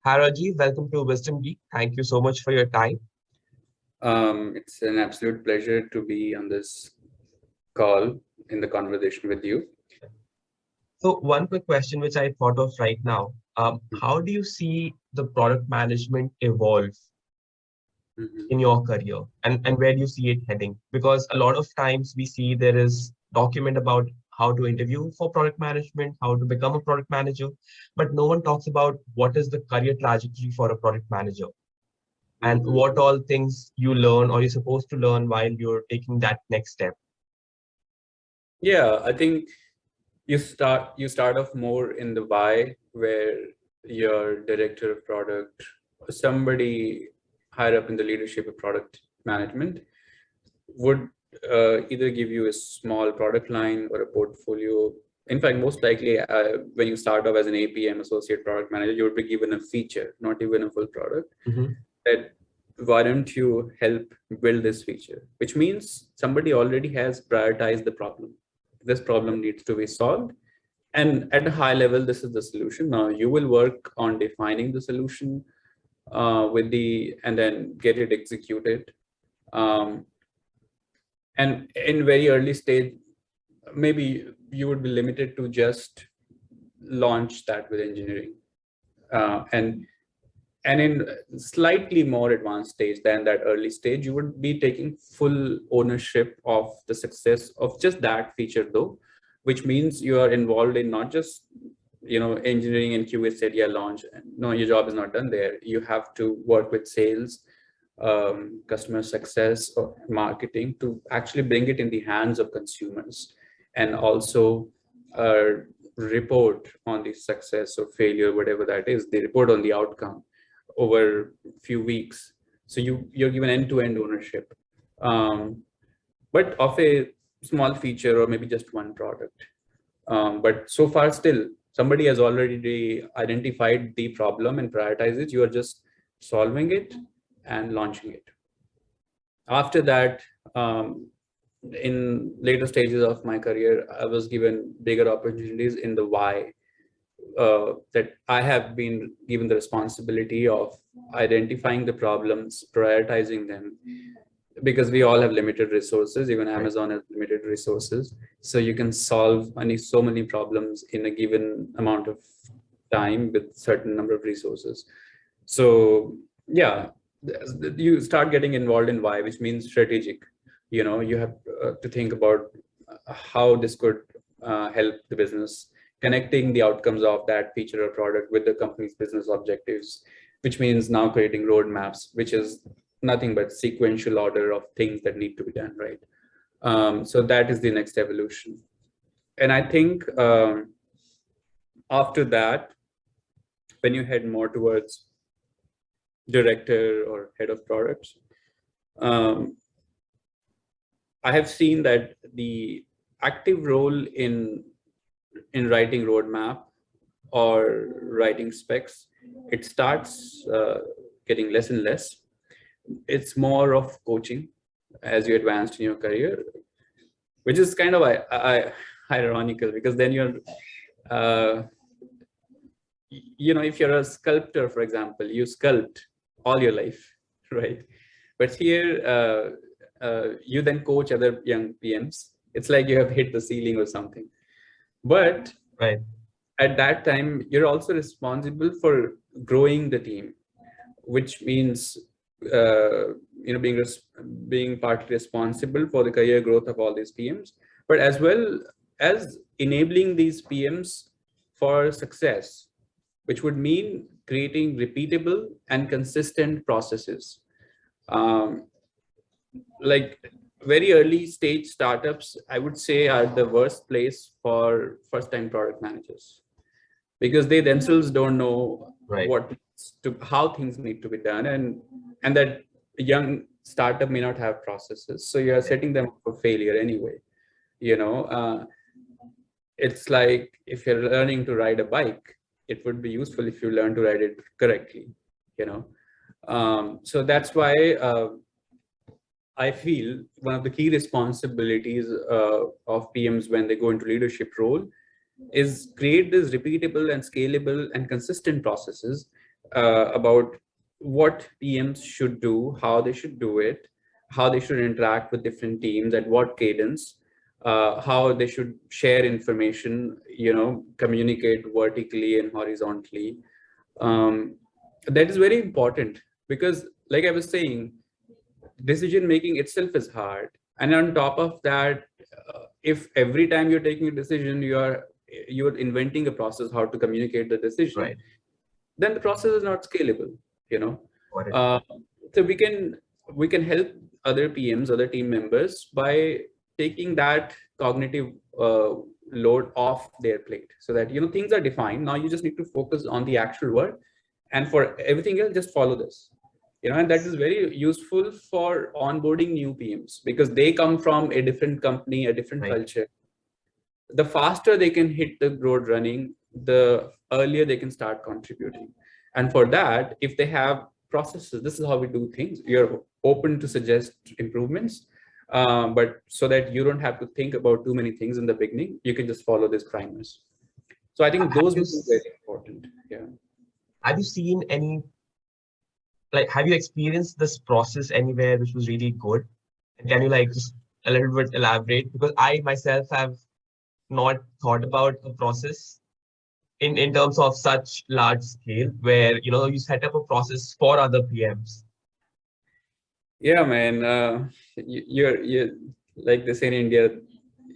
Hi Rajeev, welcome to Wisdom Geek. Thank you so much for your time. It's an absolute pleasure to be on this call in the conversation with you. So one quick question which I thought of right now. How do you see the product management evolve Mhm. in your career and where do you see it heading? Because a lot of times we see there is document about how to interview for product management, how to become a product manager, but no one talks about what is the career trajectory for a product manager and Mhm. what all things you learn or you're supposed to learn while you're taking that next step. Yeah, I think you start off more in the why, where your director of product, somebody higher up in the leadership of product management, would either give you a small product line or a portfolio. In fact, most likely, when you start off as an APM, associate product manager, you would be given a feature, not even a full product. Mhm. That why don't you help build this feature? Which means somebody already has prioritized the problem. This problem needs to be solved. And at a high level, this is the solution. Now you will work on defining the solution and then get it executed. Um, and in very early stage, maybe you would be limited to just launch that with engineering. And in slightly more advanced stage than that early stage, you would be taking full ownership of the success of just that feature though, which means you are involved in not just engineering and QA said yeah launch. No, your job is not done there. You have to work with sales, customer success or marketing to actually bring it in the hands of consumers, and also uh, report on the success or failure, whatever that is. They report on the outcome over a few weeks. So you're given end-to-end ownership, but of a small feature or maybe just one product. But so far, still somebody has already identified the problem and prioritized it. You are just solving it and launching it. After that, in later stages of my career, I was given bigger opportunities in the why, that I have been given the responsibility of identifying the problems, prioritizing them, because we all have limited resources. Even Right. Amazon has limited resources. So you can solve so many problems in a given amount of time with certain number of resources. So yeah, you start getting involved in why, which means strategic. You have to think about how this could help the business, connecting the outcomes of that feature or product with the company's business objectives, which means now creating roadmaps, which is nothing but sequential order of things that need to be done, right? So that is the next evolution. And I think after that, when you head more towards director or head of products, um, I have seen that the active role in writing roadmap or writing specs, it starts getting less and less. It's more of coaching as you advanced in your career, which is kind of ironical, because then you're uh, if you're a sculptor, for example, you sculpt all your life, right? But here you then coach other young PMs. It's like you have hit the ceiling or something. But Right. at that time, you're also responsible for growing the team, which means being partly responsible for the career growth of all these PMs, but as well as enabling these PMs for success, which would mean creating repeatable and consistent processes. Um, like very early stage startups, I would say, are the worst place for first-time product managers, because they themselves don't know Right. how things need to be done, and that young startup may not have processes, so you're setting them up for failure anyway. you know uh, it's like if you're learning to ride a bike, it would be useful if you learn to ride it correctly. you know so that's why I feel one of the key responsibilities of PMs when they go into leadership role is create this repeatable and scalable and consistent processes, about what PMs should do, how they should do it, how they should interact with different teams, at what cadence, how they should share information, communicate vertically and horizontally. That is very important because, like I was saying, decision making itself is hard. And on top of that, if every time you're taking a decision, you're inventing a process how to communicate the decision, Right. then the process is not scalable. You know, Got it. so we can help other PMs, other team members by taking that cognitive load off their plate, so that things are defined. Now you just need to focus on the actual work, and for everything else, just follow this. And that is very useful for onboarding new PMs because they come from a different company, a different Right. culture. The faster they can hit the road running, the earlier they can start contributing. And for that, if they have processes, this is how we do things. You're open to suggest improvements, but so that you don't have to think about too many things in the beginning, you can just follow these primers. So I think Have those you, would be very important. Yeah. have you seen any, like, have you experienced this process anywhere which was really good? And can you like just a little bit elaborate? Because I myself have not thought about a process in terms of such large scale where you set up a process for other PMs. Yeah, man. You're like they say in India,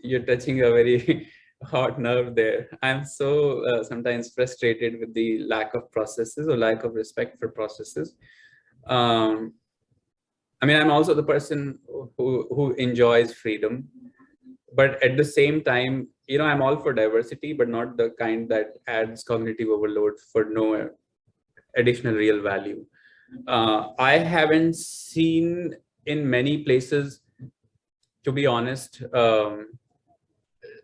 you're touching a very hot nerve there. I'm so sometimes frustrated with the lack of processes or lack of respect for processes. Um, I mean, I'm also the person who enjoys freedom, but at the same time, I'm all for diversity, but not the kind that adds cognitive overload for no additional real value. I haven't seen in many places, to be honest,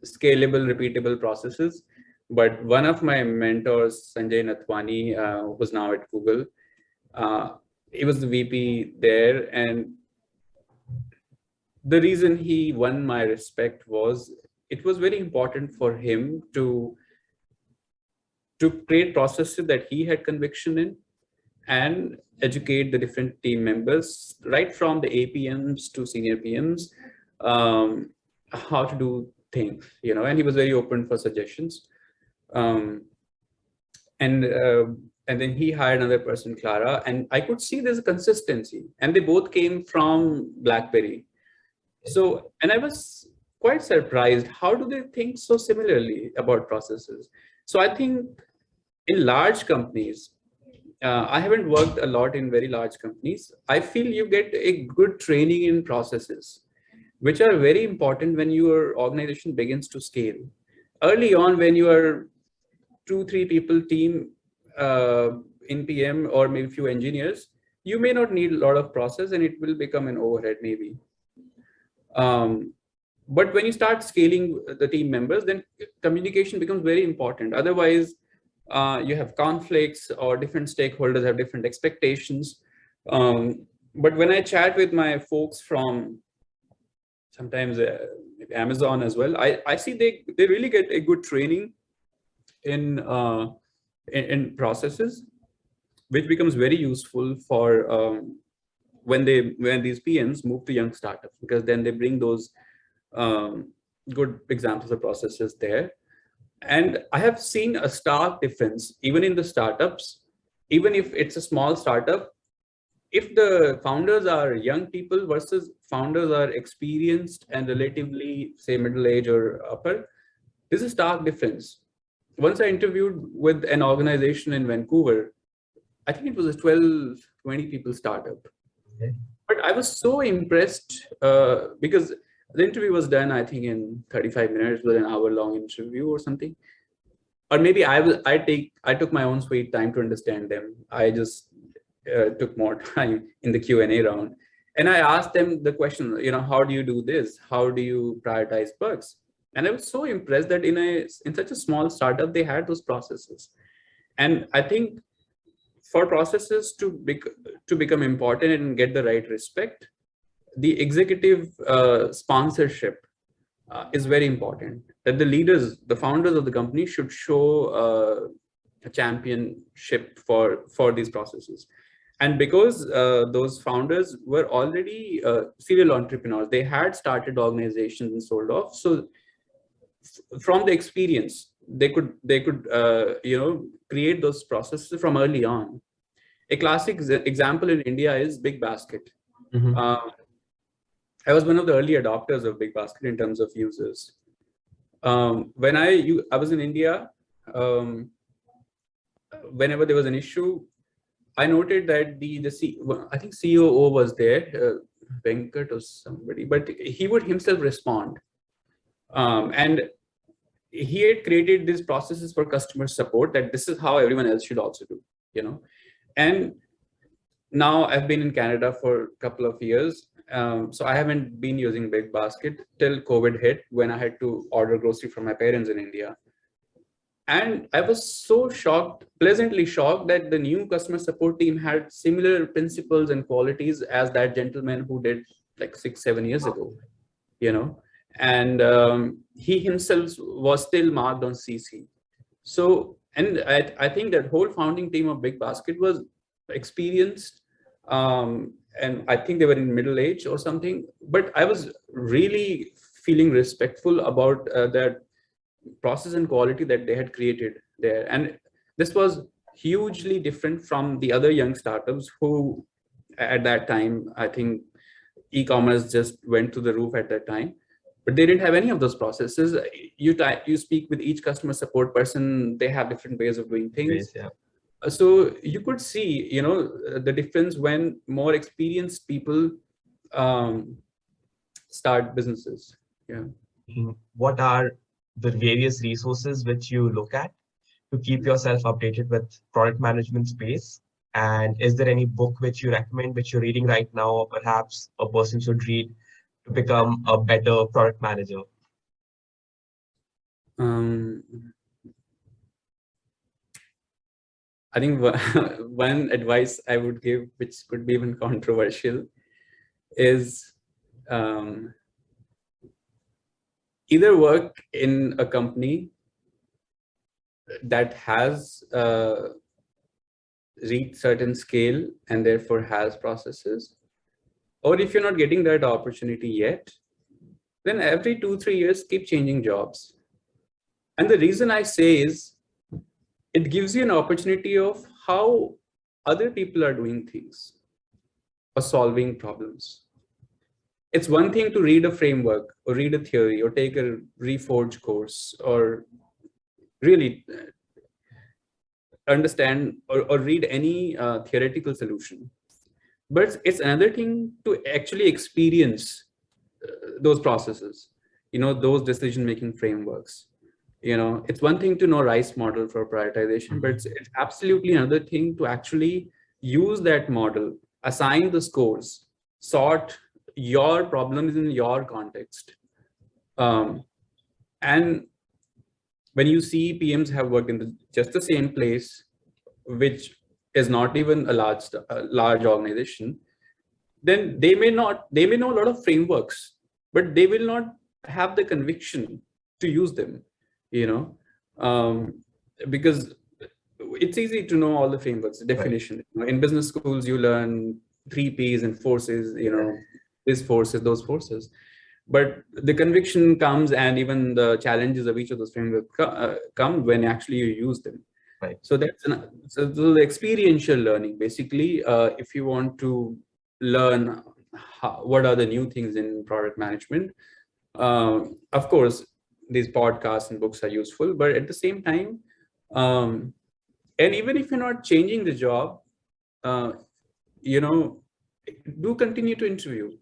scalable, repeatable processes. But one of my mentors, Sanjay Nathwani, who's now at Google, he was the VP there. And the reason he won my respect was it was very important for him to create processes that he had conviction in and educate the different team members, right from the APMs to senior PMs, how to do things, and he was very open for suggestions. Um, and and then he hired another person, Clara, and I could see there's a consistency, and they both came from BlackBerry. So, and I was quite surprised. How do they think so similarly about processes? So I think in large companies, I haven't worked a lot in very large companies. I feel you get a good training in processes, which are very important when your organization begins to scale. Early on, when you are 2, 3 people team in PM or maybe few engineers, you may not need a lot of process and it will become an overhead maybe. But when you start scaling the team members, then communication becomes very important. Otherwise, you have conflicts or different stakeholders have different expectations. But when I chat with my folks from sometimes Amazon as well, I see they really get a good training in processes, which becomes very useful for when these PMs move to young startups, because then they bring those good examples of processes there. And I have seen a stark difference even in the startups, even if it's a small startup. If the founders are young people versus founders are experienced and relatively, say, middle age or upper, there's a stark difference. Once I interviewed with an organization in Vancouver, I think it was a 12, 20 people startup. Okay. But I was so impressed because the interview was done, I think, in 35 minutes with an hour-long interview or something. Or maybe I took my own sweet time to understand them. I just took more time in the Q&A round. And I asked them the question, how do you do this? How do you prioritize bugs? And I was so impressed that in such a small startup, they had those processes. And I think for processes to become important and get the right respect, the executive sponsorship is very important. That the leaders, the founders of the company should show a championship for these processes. And because those founders were already serial entrepreneurs, they had started organizations and sold off. So from the experience, they could create those processes from early on. A classic example in India is Big Basket. Mhm. I was one of the early adopters of Big Basket in terms of users. When I was in India, whenever there was an issue, I noted that I think COO was there, Venkat or somebody, but he would himself respond. And he had created these processes for customer support that this is how everyone else should also do, And now I've been in Canada for a couple of years. So I haven't been using Big Basket till COVID hit, when I had to order grocery from my parents in India. And I was so shocked, pleasantly shocked, that the new customer support team had similar principles and qualities as that gentleman who did like 6-7 years ago, and he himself was still marked on CC. So, and I think that whole founding team of Big Basket was experienced, and I think they were in middle age or something, but I was really feeling respectful about that process and quality that they had created there. And this was hugely different from the other young startups who at that time, I think e-commerce just went to the roof at that time, but they didn't have any of those processes. You speak with each customer support person, they have different ways of doing things. Yeah. So you could see, the difference when more experienced people start businesses. Yeah. What are the various resources which you look at to keep yourself updated with product management space? And is there any book which you recommend, which you're reading right now, or perhaps a person should read to become a better product manager? I think one advice I would give, which could be even controversial, is either work in a company that has reached certain scale and therefore has processes, or if you're not getting that opportunity yet, then every 2-3 years keep changing jobs. And the reason I say is, it gives you an opportunity of how other people are doing things or solving problems. It's one thing to read a framework or read a theory or take a Reforge course or really understand or read any theoretical solution. But it's another thing to actually experience those processes, those decision-making frameworks. It's one thing to know RICE model for prioritization, but it's absolutely another thing to actually use that model, assign the scores, sort your problems in your context. And when you see PMs have worked in just the same place, which is not even a large organization, then they may know a lot of frameworks, but they will not have the conviction to use them, because it's easy to know all the frameworks, the definition. Right. In business schools, you learn 3 Ps and forces, these forces, those forces. But the conviction comes, and even the challenges of each of those frameworks come when actually you use them. Right. So that's so the experiential learning, basically, if you want to learn what are the new things in product management. Of course, these podcasts and books are useful, but at the same time, and even if you're not changing the job, do continue to interview,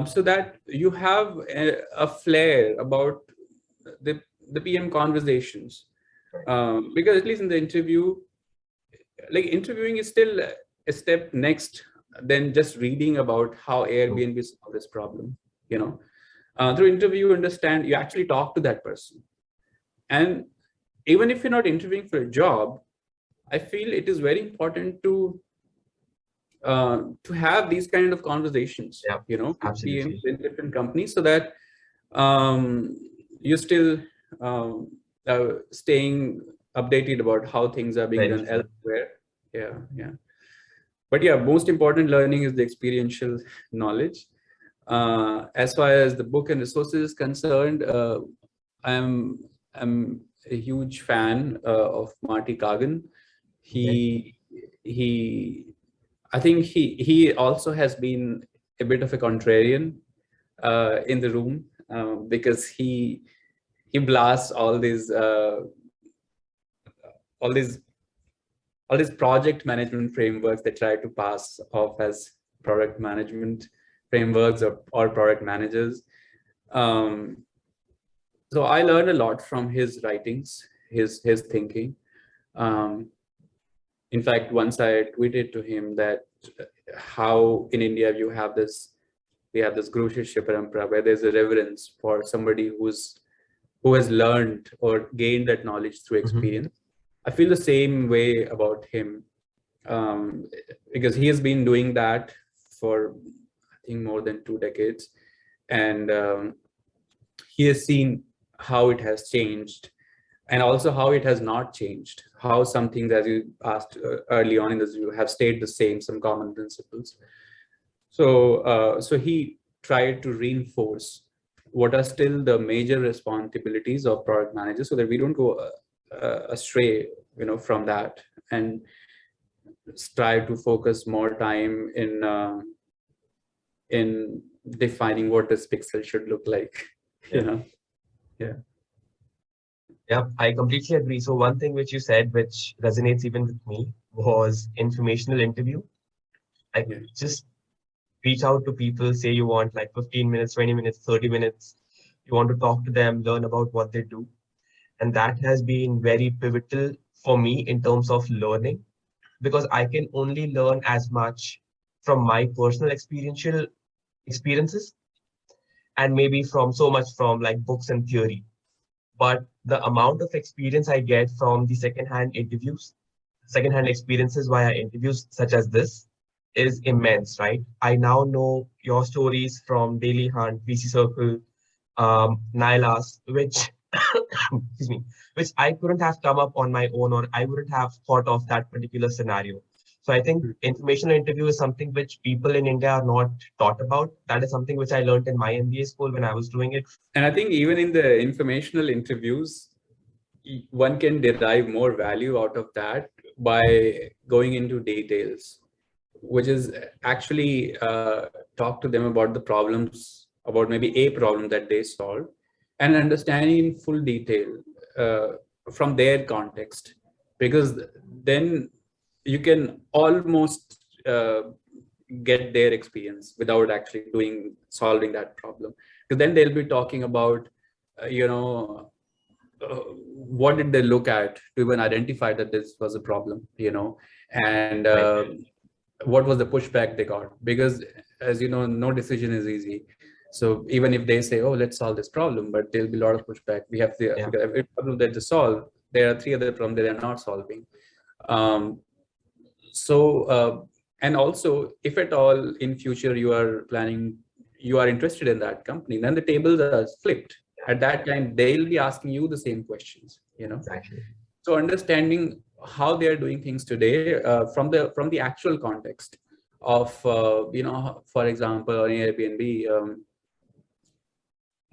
so that you have a flair about the PM conversations. Because at least in the interview, like interviewing is still a step next than just reading about how Airbnb solved this problem. Through interview, you actually talk to that person. And even if you're not interviewing for a job, I feel it is very important to have these kind of conversations, absolutely, in different companies, so that you're still staying updated about how things are being Very done true. elsewhere. Yeah. But yeah, most important learning is the experiential knowledge. As far as the book and resources is concerned, I'm I'm a huge fan of Marty Kagan. Okay. He I think he also has been a bit of a contrarian in the room, because he blasts all these all these project management frameworks they try to pass off as product management frameworks or product managers. Um, so I learned a lot from his writings, his thinking. Um, in fact, once I tweeted to him that how in India we have this Guru Shishya Parampara where there's a reverence for somebody who has learned or gained that knowledge through Mhm. experience. I feel the same way about him, um, because he has been doing that for, I think, more than 2 decades, and he has seen how it has changed and also how it has not changed. How some things, as you asked early on in this, you have stayed the same, some common principles. So he tried to reinforce what are still the major responsibilities of product managers, so that we don't go astray, from that, and strive to focus more time in defining what this pixel should look like. You Yeah. know, yeah. Yeah, I completely agree. So one thing which you said, which resonates even with me, was informational interview. Like Yeah. just reach out to people, say you want like 15 minutes, 20 minutes, 30 minutes. You want to talk to them, learn about what they do. And that has been very pivotal for me in terms of learning, because I can only learn as much from my personal experiential experiences, and maybe from so much from like books and theory. But the amount of experience I get from the secondhand interviews, secondhand experiences via interviews such as this is immense, right? I now know your stories from Daily Hunt, VC Circle, Nylas, which excuse me, which I couldn't have come up on my own, or I wouldn't have thought of that particular scenario. So I think informational interview is something which people in India are not taught about. That is something which I learned in my MBA school when I was doing it. And I think even in the informational interviews, one can derive more value out of that by going into details, which is actually talk to them about the problems, about maybe a problem that they solve, and understanding in full detail uh, from their context, because then you can almost get their experience without actually solving that problem, because then they'll be talking about what did they look at to even identify that this was a problem, and Right. what was the pushback they got, because as you know, no decision is easy. So even if they say, oh, let's solve this problem, but there'll be a lot of pushback. Yeah. Because every problem that they solve, there are three other problems that they're not solving. um, and also, if at all in future you are interested in that company, then the tables are flipped. At that time, they'll be asking you the same questions. Exactly. So understanding how they are doing things today, from the actual context of, for example, on Airbnb,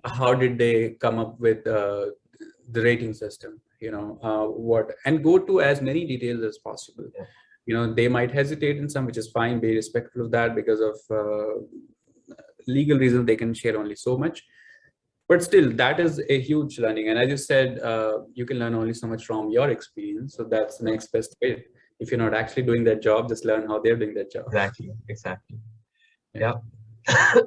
how did they come up with the rating system? What, and go to as many details as possible. Yeah. They might hesitate in some, which is fine. Be respectful of that, because of legal reasons they can share only so much. But still, that is a huge learning. And as you said, you can learn only so much from your experience. So that's the next best way. If you're not actually doing that job, just learn how they're doing that job. Exactly. Exactly. Yeah. Yeah.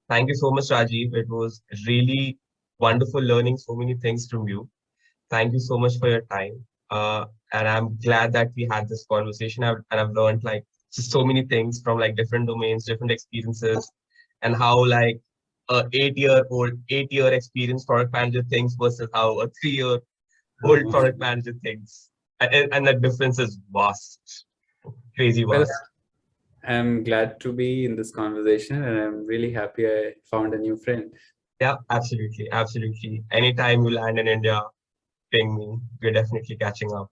Thank you so much, Rajiv. It was really wonderful learning so many things from you. Thank you so much for your time. And I'm glad that we had this conversation. And I've learned like just so many things from like different domains, different experiences, and how like a 8-year experienced product manager thinks versus how a 3-year old product manager thinks. And the difference is vast, crazy Well, vast. I'm glad to be in this conversation, and I'm really happy I found a new friend. Yeah, absolutely. Absolutely. Anytime you land in India, ping me. We're definitely catching up.